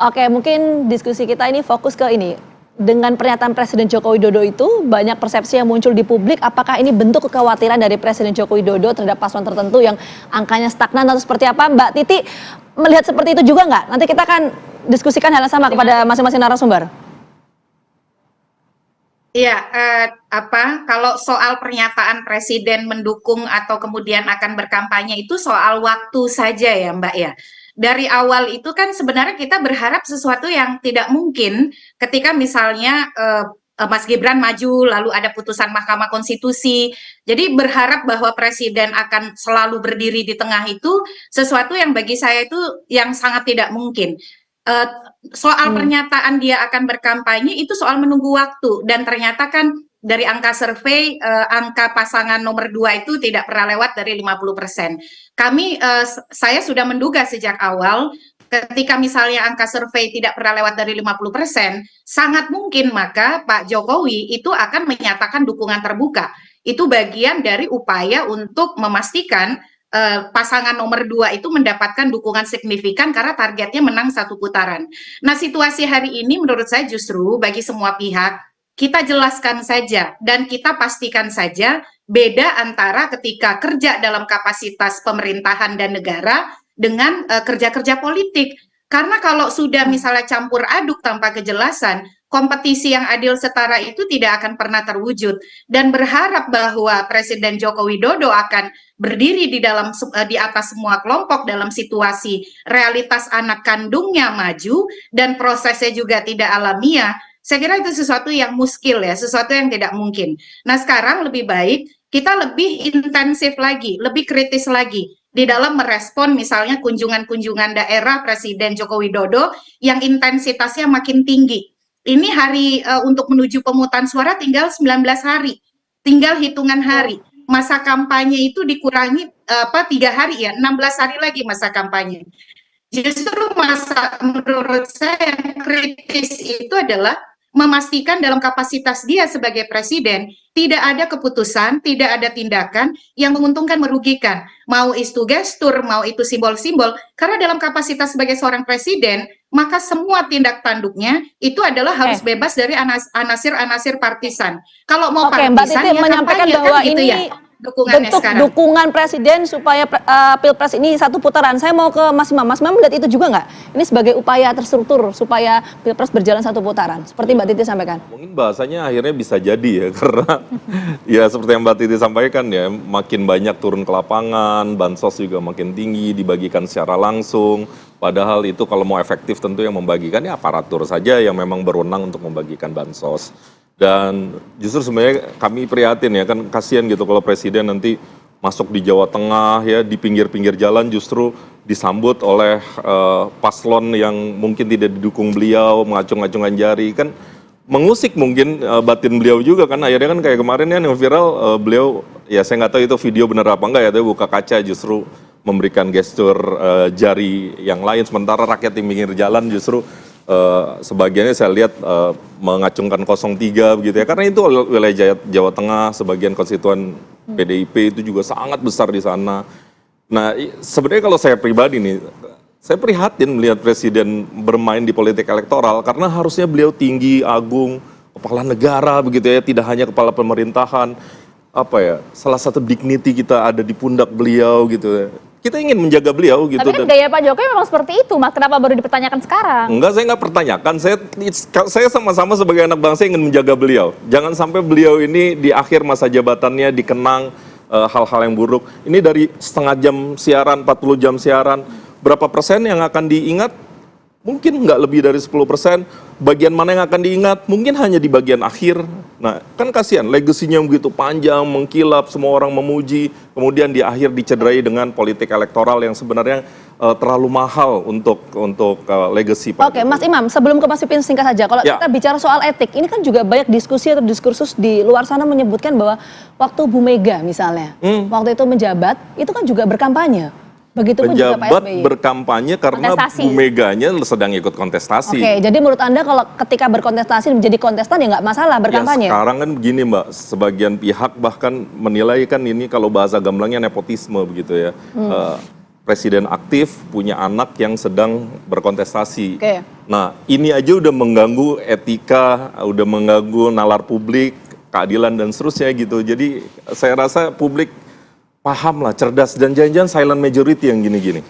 Oke, mungkin diskusi kita ini fokus ke ini. Dengan pernyataan Presiden Joko Widodo itu, banyak persepsi yang muncul di publik, apakah ini bentuk kekhawatiran dari Presiden Joko Widodo terhadap paslon tertentu yang angkanya stagnan atau seperti apa? Mbak Titi melihat seperti itu juga nggak? Nanti kita akan diskusikan hal yang sama kepada masing-masing narasumber. Iya, kalau soal pernyataan Presiden mendukung atau kemudian akan berkampanye itu soal waktu saja ya Mbak ya. Dari awal itu kan sebenarnya kita berharap sesuatu yang tidak mungkin ketika misalnya Mas Gibran maju lalu ada putusan Mahkamah Konstitusi. Jadi berharap bahwa Presiden akan selalu berdiri di tengah itu sesuatu yang bagi saya itu yang sangat tidak mungkin. Soal pernyataan dia akan berkampanye itu soal menunggu waktu, dan ternyata kan dari angka survei angka pasangan nomor 2 itu tidak pernah lewat dari 50%. Saya sudah menduga sejak awal ketika misalnya angka survei tidak pernah lewat dari 50%, sangat mungkin maka Pak Jokowi itu akan menyatakan dukungan terbuka. Itu bagian dari upaya untuk memastikan pasangan nomor 2 itu mendapatkan dukungan signifikan karena targetnya menang 1 putaran. Nah, situasi hari ini menurut saya justru bagi semua pihak kita jelaskan saja dan kita pastikan saja beda antara ketika kerja dalam kapasitas pemerintahan dan negara dengan kerja-kerja politik. Karena kalau sudah misalnya campur aduk tanpa kejelasan, kompetisi yang adil setara itu tidak akan pernah terwujud, dan berharap bahwa Presiden Joko Widodo akan berdiri di atas semua kelompok dalam situasi realitas anak kandungnya maju dan prosesnya juga tidak alamiah. Saya kira itu sesuatu yang muskil ya, sesuatu yang tidak mungkin. Nah, sekarang lebih baik kita lebih intensif lagi, lebih kritis lagi di dalam merespon misalnya kunjungan-kunjungan daerah Presiden Joko Widodo yang intensitasnya makin tinggi. Ini hari untuk menuju pemungutan suara tinggal 19 hari, tinggal hitungan hari. Masa kampanye itu dikurangi 3 hari ya, 16 hari lagi masa kampanye. Justru menurut saya yang kritis itu adalah memastikan dalam kapasitas dia sebagai presiden tidak ada keputusan, tidak ada tindakan yang menguntungkan merugikan. Mau itu gestur, mau itu simbol-simbol, karena dalam kapasitas sebagai seorang presiden, maka semua tindak tanduknya itu adalah harus bebas dari anasir-anasir partisan. Kalau mau partisan, Mbak Titi ya menyampaikan bahwa kan gitu ini ya. Bentuk sekarang. Dukungan Presiden supaya Pilpres ini 1 putaran. Saya mau ke Mas Imam. Mas Imam melihat itu juga nggak? Ini sebagai upaya terstruktur supaya Pilpres berjalan 1 putaran. Seperti Mbak Titi sampaikan. Mungkin bahasanya akhirnya bisa jadi ya, karena ya seperti yang Mbak Titi sampaikan ya, makin banyak turun ke lapangan, bansos juga makin tinggi, dibagikan secara langsung. Padahal itu kalau mau efektif tentu yang membagikan ya aparatur saja yang memang berwenang untuk membagikan bansos. Dan justru sebenarnya kami prihatin ya, kan kasihan gitu kalau presiden nanti masuk di Jawa Tengah ya, di pinggir-pinggir jalan justru disambut oleh paslon yang mungkin tidak didukung beliau, mengacung-acungkan jari, kan mengusik mungkin batin beliau juga kan. Akhirnya kan kayak kemarin ya yang viral beliau, ya saya nggak tahu itu video bener apa enggak ya, tapi buka kaca justru memberikan gestur jari yang lain, sementara rakyat di pinggir jalan justru sebagiannya saya lihat mengacungkan 03 begitu ya, karena itu wilayah Jawa Tengah, sebagian konstituen PDIP itu juga sangat besar di sana. Nah, sebenarnya kalau saya pribadi nih, saya prihatin melihat presiden bermain di politik elektoral, karena harusnya beliau tinggi, agung, kepala negara begitu ya, tidak hanya kepala pemerintahan. Apa ya, salah satu dignity kita ada di pundak beliau gitu ya. Kita ingin menjaga beliau gitu. Tapi gaya Pak Jokowi memang seperti itu, Mas. Kenapa baru dipertanyakan sekarang? Enggak, saya nggak pertanyakan. Saya sama-sama sebagai anak bangsa ingin menjaga beliau. Jangan sampai beliau ini di akhir masa jabatannya dikenang hal-hal yang buruk. Ini dari setengah jam siaran, 40 jam siaran, berapa persen yang akan diingat? Mungkin nggak lebih dari 10%. Bagian mana yang akan diingat? Mungkin hanya di bagian akhir. Nah, kan kasihan, legasinya begitu panjang, mengkilap, semua orang memuji, kemudian di akhir dicederai dengan politik elektoral yang sebenarnya terlalu mahal untuk legasi Pak. Oke, Mas Imam, sebelum ke Mas Pipin singkat saja, kalau kita bicara soal etik, ini kan juga banyak diskusi atau diskursus di luar sana menyebutkan bahwa waktu Bu Mega misalnya, waktu itu menjabat, itu kan juga berkampanye. Begitupun juga Pak SBY. Berkampanye karena Bu Meganya sedang ikut kontestasi. Oke, jadi menurut Anda kalau ketika berkontestasi menjadi kontestan ya nggak masalah berkampanye? Ya sekarang kan begini Mbak, sebagian pihak bahkan menilai kan ini kalau bahasa gamblangnya nepotisme begitu ya. Presiden aktif punya anak yang sedang berkontestasi. Nah, ini aja udah mengganggu etika, udah mengganggu nalar publik, keadilan dan seterusnya gitu. Jadi saya rasa publik paham lah, cerdas, dan jangan-jangan silent majority yang gini-gini.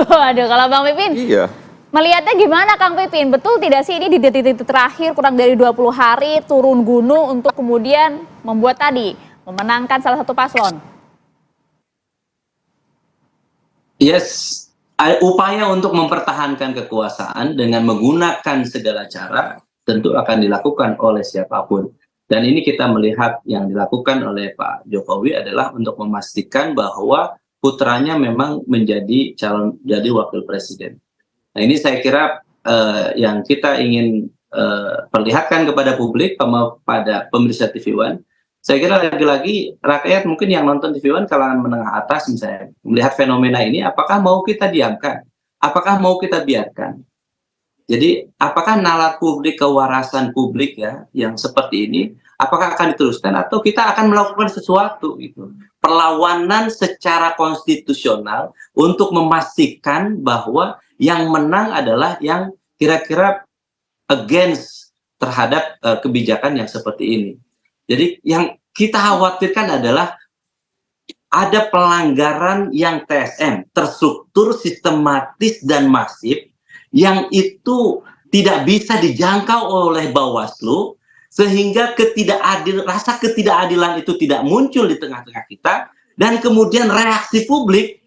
Aduh, kalau Bang Pipin, Iya. melihatnya gimana Kang Pipin? Betul tidak sih ini di detik-detik terakhir kurang dari 20 hari turun gunung untuk kemudian membuat tadi, memenangkan salah satu paslon? Yes, upaya untuk mempertahankan kekuasaan dengan menggunakan segala cara tentu akan dilakukan oleh siapapun. Dan ini kita melihat yang dilakukan oleh Pak Jokowi adalah untuk memastikan bahwa putranya memang menjadi calon jadi wakil presiden. Nah ini saya kira yang kita ingin perlihatkan kepada publik, pada pemirsa TV One. Saya kira lagi-lagi rakyat mungkin yang nonton TV One kalangan menengah atas misalnya melihat fenomena ini, apakah mau kita diamkan? Apakah mau kita biarkan? Jadi apakah nalar publik, kewarasan publik ya yang seperti ini, apakah akan diteruskan atau kita akan melakukan sesuatu gitu? Perlawanan secara konstitusional untuk memastikan bahwa yang menang adalah yang kira-kira against terhadap kebijakan yang seperti ini. Jadi yang kita khawatirkan adalah ada pelanggaran yang TSM, terstruktur, sistematis, dan masif, yang itu tidak bisa dijangkau oleh Bawaslu, sehingga rasa ketidakadilan itu tidak muncul di tengah-tengah kita, dan kemudian reaksi publik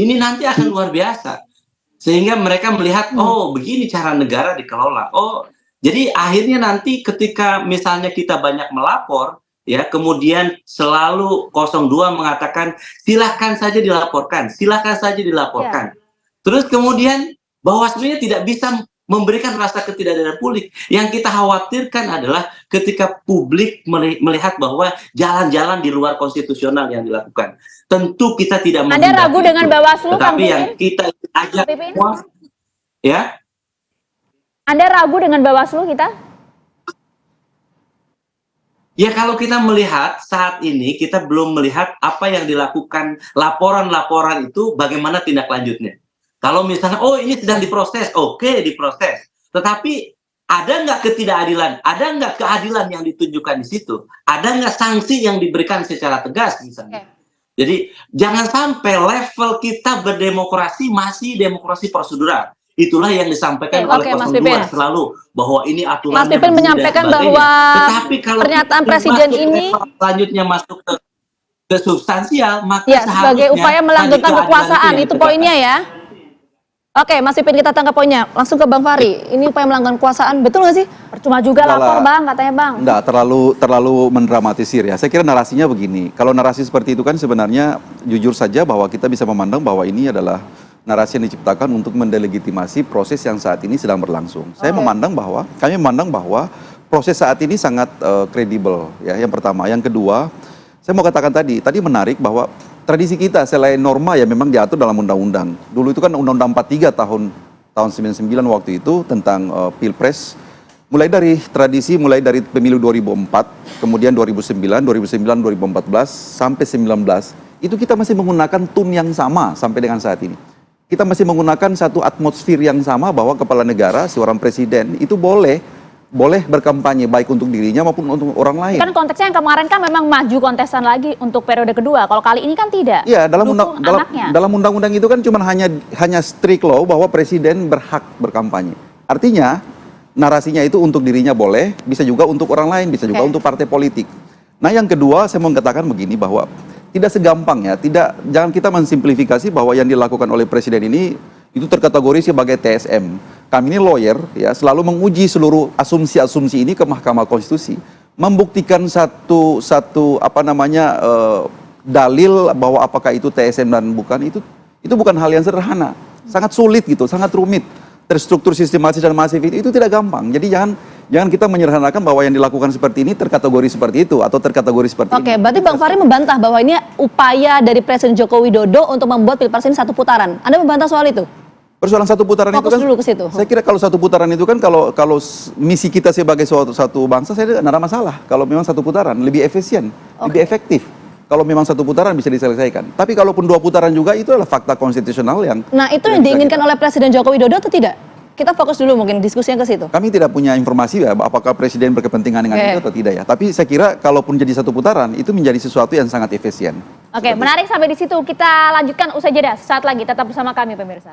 ini nanti akan luar biasa. Sehingga mereka melihat, oh begini cara negara dikelola, oh jadi akhirnya nanti ketika misalnya kita banyak melapor, ya kemudian selalu 02 mengatakan silahkan saja dilaporkan, silahkan saja dilaporkan. Terus kemudian Bawaslu-nya tidak bisa memberikan rasa ketidakadilan publik. Yang kita khawatirkan adalah ketika publik melihat bahwa jalan-jalan di luar konstitusional yang dilakukan. Tentu kita tidak Anda ragu dengan Bawaslu, Kang tetapi yang Pipin? kita ajak semua, ya. Anda ragu dengan Bawaslu kita? Ya kalau kita melihat saat ini kita belum melihat apa yang dilakukan laporan-laporan itu bagaimana tindak lanjutnya. Kalau misalnya oh ini sedang diproses, oke diproses. Tetapi ada nggak ketidakadilan? Ada nggak keadilan yang ditunjukkan di situ? Ada nggak sanksi yang diberikan secara tegas misalnya? Jadi jangan sampai level kita berdemokrasi masih demokrasi prosedural. Itulah yang disampaikan oleh Mas 02 Pipin. selalu bahwa ini aturannya Mas Pipin menyampaikan bahwa tetapi kalau pernyataan kita presiden masuk ini selanjutnya masuk ke substansial, maka ya sebagai seharusnya upaya melanggengkan tadi keadilan kekuasaan yang itu ditegakkan. poinnya ya. Oke, Mas Pipin kita tangkap poinnya. Langsung ke Bang Fahri. Ini upaya melanggengkan kekuasaan, betul nggak sih? Percuma juga lapor Bang, katanya Bang. Enggak, terlalu mendramatisir ya. Saya kira narasinya begini. Kalau narasi seperti itu kan sebenarnya jujur saja bahwa kita bisa memandang bahwa ini adalah narasi yang diciptakan untuk mendelegitimasi proses yang saat ini sedang berlangsung. Kami memandang bahwa proses saat ini sangat kredibel ya. Yang pertama, yang kedua, saya mau katakan tadi menarik bahwa tradisi kita selain norma ya memang diatur dalam undang-undang. Dulu itu kan Undang-Undang 43 tahun 99 waktu itu tentang Pilpres. Mulai dari pemilu 2004, kemudian 2009, 2014 sampai 19, itu kita masih menggunakan tone yang sama sampai dengan saat ini. Kita masih menggunakan satu atmosfer yang sama bahwa kepala negara, seorang presiden itu boleh berkampanye baik untuk dirinya maupun untuk orang lain. Kan konteksnya yang kemarin kan memang maju kontestan lagi untuk periode kedua. Kalau kali ini kan tidak. Iya, dalam anaknya. dalam undang-undang itu kan cuma hanya strict law bahwa presiden berhak berkampanye. Artinya narasinya itu untuk dirinya boleh, bisa juga untuk orang lain, bisa juga untuk partai politik. Nah, yang kedua saya mau katakan begini bahwa tidak segampang ya, jangan kita mensimplifikasi bahwa yang dilakukan oleh presiden ini itu terkategori sebagai TSM. Kami ini lawyer ya, selalu menguji seluruh asumsi-asumsi ini ke Mahkamah Konstitusi, membuktikan satu dalil bahwa apakah itu TSM dan bukan, itu bukan hal yang sederhana, sangat sulit gitu, sangat rumit. Terstruktur sistematis dan masif itu tidak gampang. Jadi jangan kita menyederhanakan bahwa yang dilakukan seperti ini terkategori seperti itu atau terkategori seperti ini. Oke, berarti Bang Fahri membantah bahwa ini upaya dari Presiden Joko Widodo untuk membuat Pilpres ini satu putaran. Anda membantah soal itu? Persoalan satu putaran Fokus itu kan dulu ke situ. Saya kira kalau satu putaran itu kan kalau misi kita sebagai satu bangsa saya tidak ada masalah. Kalau memang satu putaran lebih efisien, lebih efektif. Kalau memang satu putaran bisa diselesaikan. Tapi kalaupun dua putaran juga itu adalah fakta konstitusional yang Nah, itu yang diinginkan oleh Presiden Joko Widodo atau tidak? kita fokus dulu mungkin diskusinya ke situ. Kami tidak punya informasi ya apakah presiden berkepentingan dengan itu atau tidak ya. Tapi saya kira kalaupun jadi satu putaran itu menjadi sesuatu yang sangat efisien. Oke, menarik sampai di situ. Kita lanjutkan usai jeda. Saat lagi tetap bersama kami pemirsa.